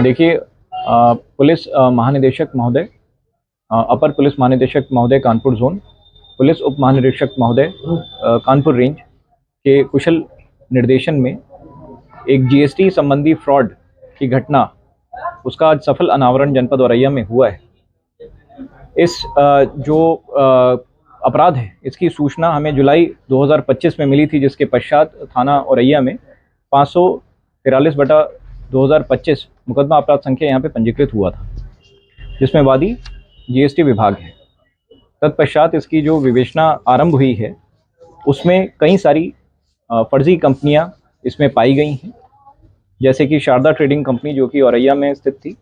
देखिए, पुलिस महानिदेशक महोदय, अपर पुलिस महानिदेशक महोदय कानपुर जोन, पुलिस उप महानिरीक्षक महोदय कानपुर रेंज के कुशल निर्देशन में एक जीएसटी संबंधी फ्रॉड की घटना, उसका आज सफल अनावरण जनपद औरैया में हुआ है। इस जो अपराध है, इसकी सूचना हमें जुलाई 2025 में मिली थी, जिसके पश्चात थाना औरैया में 543/2025 मुकदमा अपराध संख्या यहाँ पे पंजीकृत हुआ था, जिसमें वादी जीएसटी विभाग है। तत्पश्चात इसकी जो विवेचना आरंभ हुई है, उसमें कई सारी फर्जी कंपनियां इसमें पाई गई हैं, जैसे कि शारदा ट्रेडिंग कंपनी जो कि औरैया में स्थित थी,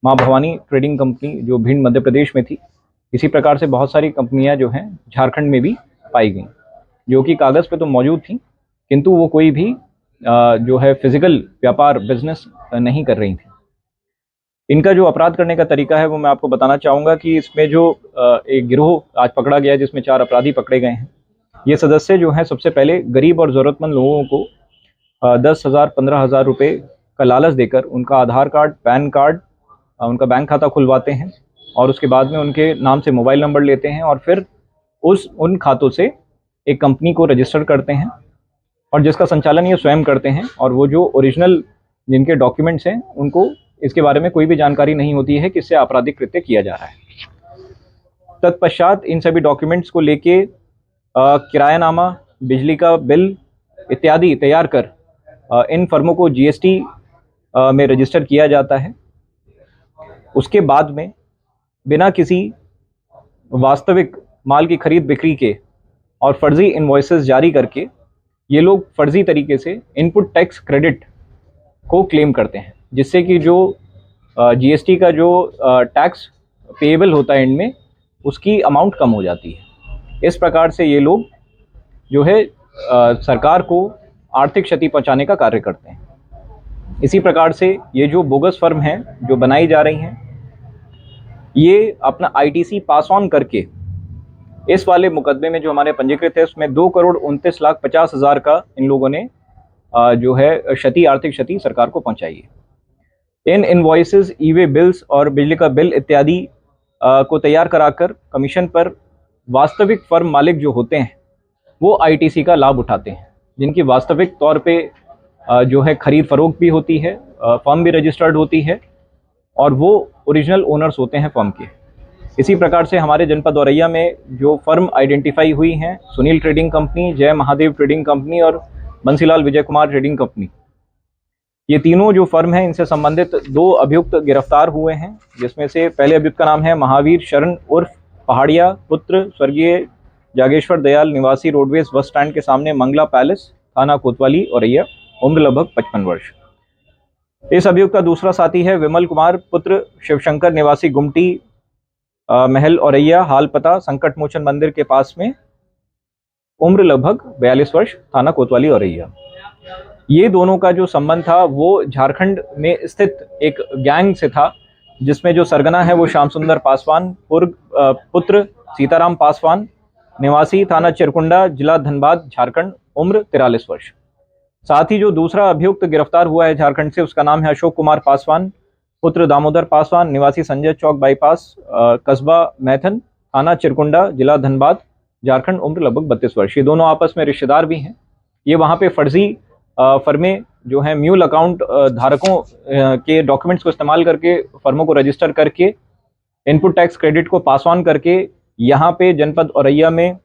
माँ भवानी ट्रेडिंग कंपनी जो भिंड मध्य प्रदेश में थी। इसी प्रकार से बहुत सारी कंपनियां जो हैं झारखंड में भी पाई गई, जो कि कागज़ पे तो मौजूद थी, किंतु वो कोई भी जो है फिजिकल व्यापार बिजनेस नहीं कर रही थी। इनका जो अपराध करने का तरीका है वो मैं आपको बताना चाहूँगा कि इसमें जो एक गिरोह आज पकड़ा गया है, जिसमें 4 अपराधी पकड़े गए हैं। ये सदस्य जो हैं सबसे पहले गरीब और ज़रूरतमंद लोगों को 10,000 15,000 रुपये का लालच देकर उनका आधार कार्ड, पैन कार्ड, उनका बैंक खाता खुलवाते हैं, और उसके बाद में उनके नाम से मोबाइल नंबर लेते हैं, और फिर उन खातों से एक कंपनी को रजिस्टर करते हैं, और जिसका संचालन ये स्वयं करते हैं। और वो जो ओरिजिनल जिनके डॉक्यूमेंट्स हैं, उनको इसके बारे में कोई भी जानकारी नहीं होती है कि इससे आपराधिक कृत्य किया जा रहा है। तत्पश्चात इन सभी डॉक्यूमेंट्स को लेके किरायानामा, बिजली का बिल इत्यादि तैयार कर इन फर्मों को जीएसटी में रजिस्टर किया जाता है। उसके बाद में बिना किसी वास्तविक माल की खरीद बिक्री के और फर्जी इनवॉइसेस जारी करके ये लोग फर्जी तरीके से इनपुट टैक्स क्रेडिट को क्लेम करते हैं, जिससे कि जो जीएसटी का जो टैक्स पेएबल होता है इनमें, उसकी अमाउंट कम हो जाती है। इस प्रकार से ये लोग जो है सरकार को आर्थिक क्षति पहुंचाने का कार्य करते हैं। इसी प्रकार से ये जो बोगस फर्म हैं जो बनाई जा रही हैं, ये अपना आईटीसी पास ऑन करके इस वाले मुकदमे में जो हमारे पंजीकृत है, उसमें 2,29,50,000 का इन लोगों ने जो है क्षति, आर्थिक क्षति सरकार को पहुंचाई है। इन इनवॉइसेस, ई वे बिल्स और बिजली का बिल इत्यादि को तैयार कराकर कमीशन पर वास्तविक फर्म मालिक जो होते हैं वो आईटीसी का लाभ उठाते हैं, जिनकी वास्तविक तौर पे जो है खरीद फरोख्त भी होती है, फर्म भी रजिस्टर्ड होती है, और वो ओरिजिनल ओनर्स होते हैं फर्म के। इसी प्रकार से हमारे जनपद औरैया में जो फर्म आइडेंटिफाई हुई हैं, सुनील ट्रेडिंग कंपनी, जय महादेव ट्रेडिंग कंपनी और बंसीलाल विजय कुमार ट्रेडिंग कंपनी, ये तीनों जो फर्म हैं, इनसे संबंधित 2 अभियुक्त गिरफ्तार हुए हैं, जिसमें से पहले अभियुक्त का नाम है महावीर शरण उर्फ पहाड़िया, पुत्र स्वर्गीय जागेश्वर दयाल, निवासी रोडवेज बस स्टैंड के सामने मंगला पैलेस, थाना कोतवाली औरैया, उम्र लगभग 55 वर्ष। इस अभियुक्त का दूसरा साथी है विमल कुमार, पुत्र शिवशंकर, निवासी गुमटी महल औरैया, हाल पता संकट मोचन मंदिर के पास में, उम्र लगभग 42 वर्ष, थाना कोतवाली औरैया। ये दोनों का जो संबंध था वो झारखंड में स्थित एक गैंग से था, जिसमें जो सरगना है वो श्याम सुंदर पासवान, पुत्र सीताराम पासवान, निवासी थाना चिरकुंडा, जिला धनबाद, झारखंड, उम्र 43 वर्ष। साथ ही जो दूसरा अभियुक्त गिरफ्तार हुआ है झारखंड से, उसका नाम है अशोक कुमार पासवान, पुत्र दामोदर पासवान, निवासी संजय चौक बाईपास, कस्बा मैथन, थाना चिरकुंडा, जिला धनबाद, झारखंड, उम्र लगभग 32 वर्ष। ये दोनों आपस में रिश्तेदार भी हैं। ये वहाँ पे फर्जी फर्में जो हैं म्यूल अकाउंट धारकों के डॉक्यूमेंट्स को इस्तेमाल करके फर्मों को रजिस्टर करके इनपुट टैक्स क्रेडिट को पास ऑन करके यहाँ पे जनपद औरैया में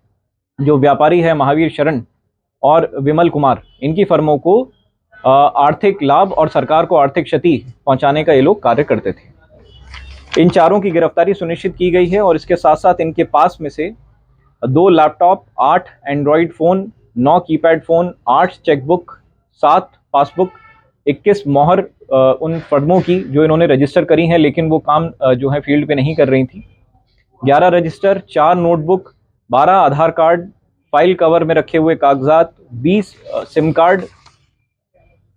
जो व्यापारी है महावीर शरण और विमल कुमार, इनकी फर्मों को आर्थिक लाभ और सरकार को आर्थिक क्षति पहुंचाने का ये लोग कार्य करते थे। इन चारों की गिरफ्तारी सुनिश्चित की गई है, और इसके साथ साथ इनके पास में से 2 laptop, 8 Android phone, 9 keypad phone, 8 chequebook, 7 passbook, 21 मोहर उन फर्मों की जो इन्होंने रजिस्टर करी हैं, लेकिन वो काम जो है फील्ड पे नहीं कर रही थी, 11 रजिस्टर, 4 नोटबुक, 12 आधार कार्ड, फाइल कवर में रखे हुए कागजात, 20 SIM card,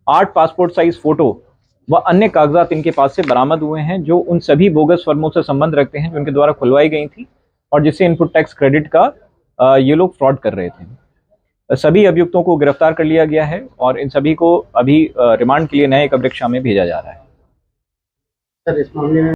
8 passport size photo व अन्य कागजात इनके पास से बरामद हुए हैं, जो उन सभी बोगस फर्मों से संबंध रखते हैं जो इनके द्वारा खुलवाई गई थी और जिससे इनपुट टैक्स क्रेडिट का ये लोग फ्रॉड कर रहे थे। सभी अभियुक्तों को गिरफ्तार कर लिया गया है और इन सभी को अभी रिमांड के लिए न्यायिक अभिरक्षा में भेजा जा रहा है। सर इस मामले में